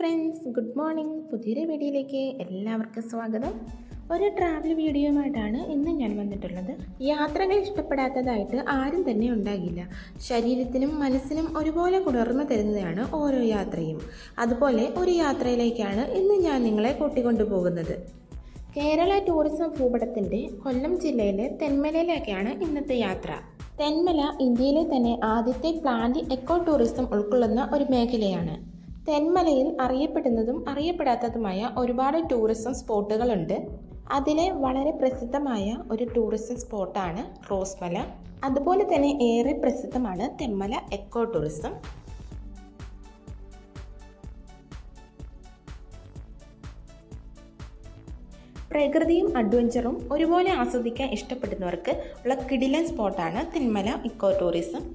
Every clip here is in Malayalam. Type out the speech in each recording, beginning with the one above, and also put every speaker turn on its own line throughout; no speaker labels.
Friends, good morning. പുതിയൊരു വീഡിയോയിലേക്ക് എല്ലാവർക്കും സ്വാഗതം. ഒരു ട്രാവൽ വീഡിയോയുമായിട്ടാണ് ഇന്ന് ഞാൻ വന്നിട്ടുള്ളത്. യാത്രകൾ ഇഷ്ടപ്പെടാത്തതായിട്ട് ആരും തന്നെ ഉണ്ടാകില്ല. ശരീരത്തിനും മനസ്സിനും ഒരുപോലെ കുളിർമ തരുന്നതാണ് ഓരോ യാത്രയും. അതുപോലെ ഒരു യാത്രയിലേക്കാണ് ഇന്ന് ഞാൻ നിങ്ങളെ കൂട്ടിക്കൊണ്ടുപോകുന്നത്. കേരള ടൂറിസം ഭൂപടത്തിൻ്റെ കൊല്ലം ജില്ലയിലെ തെന്മലയിലേക്കാണ് ഇന്നത്തെ യാത്ര. തെന്മല ഇന്ത്യയിലെ തന്നെ ആദ്യത്തെ പ്ലാന്റ് എക്കോ ടൂറിസം ഉൾക്കൊള്ളുന്ന ഒരു മേഖലയാണ്. തെന്മലയിൽ അറിയപ്പെടുന്നതും അറിയപ്പെടാത്തതുമായ ഒരുപാട് ടൂറിസം സ്പോട്ടുകളുണ്ട്. അതിലെ വളരെ പ്രസിദ്ധമായ ഒരു ടൂറിസം സ്പോട്ടാണ് റോസ്മല. അതുപോലെ തന്നെ ഏറെ പ്രസിദ്ധമാണ് തെന്മല എക്കോ ടൂറിസം. പ്രകൃതിയും അഡ്വഞ്ചറും ഒരുപോലെ ആസ്വദിക്കാൻ ഇഷ്ടപ്പെടുന്നവർക്ക് ഉള്ള കിടിലൻ സ്പോട്ടാണ് Thenmala eco tourism.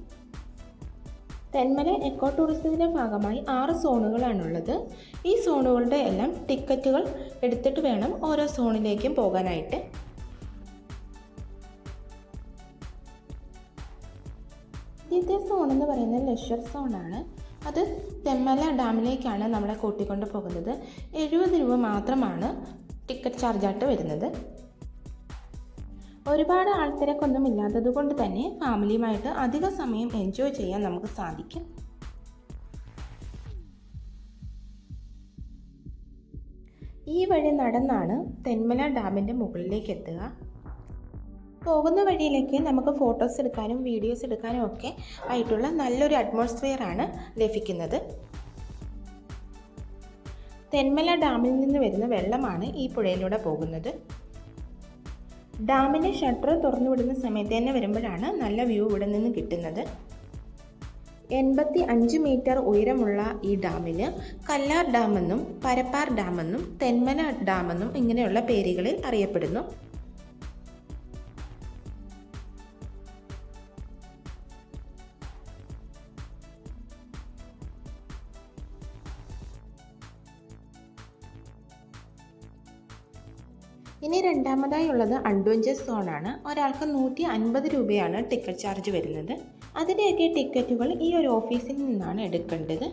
Thenmala eco ടൂറിസത്തിൻ്റെ ഭാഗമായി 6 സോണുകളാണുള്ളത്. ഈ സോണുകളുടെ എല്ലാം ടിക്കറ്റുകൾ എടുത്തിട്ട് വേണം ഓരോ സോണിലേക്കും പോകാനായിട്ട്. ആദ്യത്തെ സോൺ എന്ന് പറയുന്നത് ലെഷർ സോണാണ്. അത് തെന്മല ഡാമിലേക്കാണ് നമ്മളെ കൂട്ടിക്കൊണ്ട് പോകുന്നത്. 70 രൂപ മാത്രമാണ് ടിക്കറ്റ് ചാർജായിട്ട് വരുന്നത്. ഒരുപാട് ആൾത്തിരക്കൊന്നും ഇല്ലാത്തത് കൊണ്ട് തന്നെ ഫാമിലിയുമായിട്ട് അധിക സമയം എൻജോയ് ചെയ്യാൻ നമുക്ക് സാധിക്കും. ഈ വഴി നടന്നാണ് തെന്മല ഡാമിൻ്റെ മുകളിലേക്ക് എത്തുക. പോകുന്ന വഴിയിലേക്ക് നമുക്ക് ഫോട്ടോസ് എടുക്കാനും വീഡിയോസ് എടുക്കാനും ഒക്കെ ആയിട്ടുള്ള നല്ലൊരു അറ്റ്മോസ്ഫിയർ ആണ് ലഭിക്കുന്നത്. തെന്മല ഡാമിൽ നിന്ന് വരുന്ന വെള്ളമാണ് ഈ പുഴയിലൂടെ പോകുന്നത്. ഡാമിൻ്റെ ഷട്ടർ തുറന്നു വിടുന്ന സമയത്ത് തന്നെ വരുമ്പോഴാണ് നല്ല വ്യൂ ഇവിടെ നിന്ന് കിട്ടുന്നത്. 85 മീറ്റർ ഉയരമുള്ള ഈ ഡാമിന് കല്ലാർ ഡാമെന്നും പരപ്പാർ ഡാമെന്നും തെന്മല ഡാമെന്നും ഇങ്ങനെയുള്ള പേരുകളിൽ അറിയപ്പെടുന്നു. ഇനി രണ്ടാമതായി ഉള്ളത് അഡ്വഞ്ചർ സോണാണ്. ഒരാൾക്ക് 150 രൂപയാണ് ടിക്കറ്റ് ചാർജ് വരുന്നത്. അതിൻ്റെയൊക്കെ ടിക്കറ്റുകൾ ഈ ഒരു ഓഫീസിൽ നിന്നാണ് എടുക്കേണ്ടത്.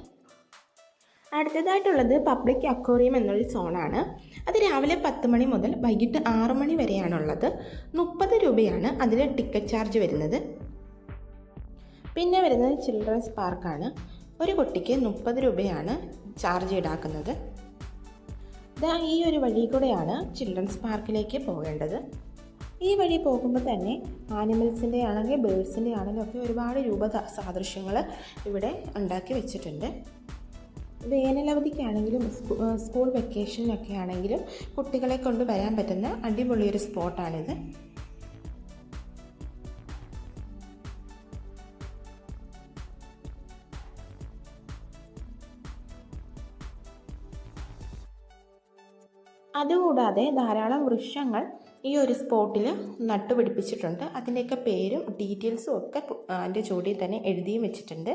അടുത്തതായിട്ടുള്ളത് പബ്ലിക് അക്വേറിയം എന്നൊരു സോണാണ്. അത് രാവിലെ 10 മണി മുതൽ വൈകിട്ട് 6 മണി വരെയാണുള്ളത്. 30 രൂപയാണ് അതിൽ ടിക്കറ്റ് ചാർജ് വരുന്നത്. പിന്നെ വരുന്നത് ചിൽഡ്രൻസ് പാർക്കാണ്. ഒരു കുട്ടിക്ക് 30 രൂപയാണ് ചാർജ് ഈടാക്കുന്നത്. ഈ ഒരു വഴി കൂടെയാണ് ചിൽഡ്രൻസ് പാർക്കിലേക്ക് പോകേണ്ടത്. ഈ വഴി പോകുമ്പോൾ തന്നെ ആനിമൽസിൻ്റെ ആണെങ്കിൽ ബേഡ്സിൻ്റെ ആണെങ്കിലും ഒക്കെ ഒരുപാട് സാദൃശ്യങ്ങൾ ഇവിടെ ഉണ്ടാക്കി വെച്ചിട്ടുണ്ട്. വേനലവധിക്കാണെങ്കിലും സ്കൂൾ വെക്കേഷനൊക്കെ ആണെങ്കിലും കുട്ടികളെ കൊണ്ട് വരാൻ പറ്റുന്ന അടിപൊളിയൊരു സ്പോട്ടാണിത്. അതുകൂടാതെ ധാരാളം വൃക്ഷങ്ങൾ ഈ ഒരു സ്പോട്ടിൽ നട്ടുപിടിപ്പിച്ചിട്ടുണ്ട്. അതിൻ്റെയൊക്കെ പേരും ഡീറ്റെയിൽസും ഒക്കെ അതിൻ്റെ ചുവട്ടിൽ തന്നെ എഴുതിയും വെച്ചിട്ടുണ്ട്.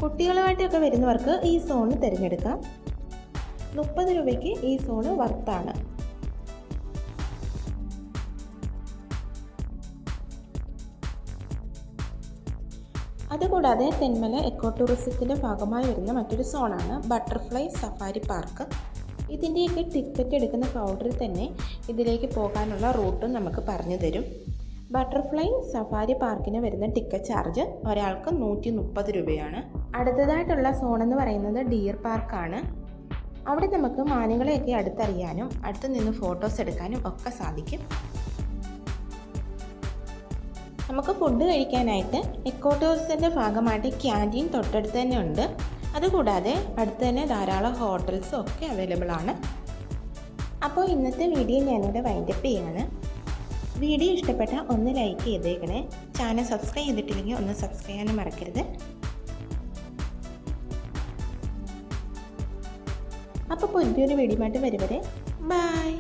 കുട്ടികളുമായിട്ടൊക്കെ വരുന്നവർക്ക് ഈ സോൺ തിരഞ്ഞെടുക്കാം. 30 രൂപയ്ക്ക് ഈ സോണ് വർത്താണ്. അതുകൂടാതെ തെന്മല എക്കോ ടൂറിസത്തിൻ്റെ ഭാഗമായി വരുന്ന മറ്റൊരു സോണാണ് ബട്ടർഫ്ലൈ സഫാരി പാർക്ക്. ഇതിൻ്റെയൊക്കെ ടിക്കറ്റ് എടുക്കുന്ന കൗണ്ടറിൽ തന്നെ ഇതിലേക്ക് പോകാനുള്ള റൂട്ടും നമുക്ക് പറഞ്ഞു തരും. ബട്ടർഫ്ലൈ സഫാരി പാർക്കിന് വരുന്ന ടിക്കറ്റ് ചാർജ് ഒരാൾക്ക് 130 രൂപയാണ്. അടുത്തതായിട്ടുള്ള സോൺ എന്ന് പറയുന്നത് ഡിയർ പാർക്കാണ്. അവിടെ നമുക്ക് മാനുകളെയൊക്കെ അടുത്തറിയാനും അടുത്ത് നിന്ന് ഫോട്ടോസ് എടുക്കാനും ഒക്കെ സാധിക്കും. നമുക്ക് ഫുഡ് കഴിക്കാനായിട്ട് എക്കോ ടൂറിസത്തിൻ്റെ ഭാഗമായിട്ട് ക്യാൻറ്റീൻ തൊട്ടടുത്ത് തന്നെ ഉണ്ട്. അതുകൂടാതെ അടുത്ത് തന്നെ ധാരാളം ഹോട്ടൽസും ഒക്കെ അവൈലബിൾ ആണ്. അപ്പോൾ ഇന്നത്തെ വീഡിയോ ഞാനിവിടെ വൈൻഡപ്പ് ചെയ്യാണ്. വീഡിയോ ഇഷ്ടപ്പെട്ടാൽ ഒന്ന് ലൈക്ക് ചെയ്തേക്കണേ. ചാനൽ സബ്സ്ക്രൈബ് ചെയ്തിട്ടില്ലെങ്കിൽ ഒന്ന് സബ്സ്ക്രൈബ് ചെയ്യാനും മറക്കരുത്. അപ്പോൾ പുതിയൊരു വീഡിയോ ആയിട്ട് വരുവരെ ബൈ.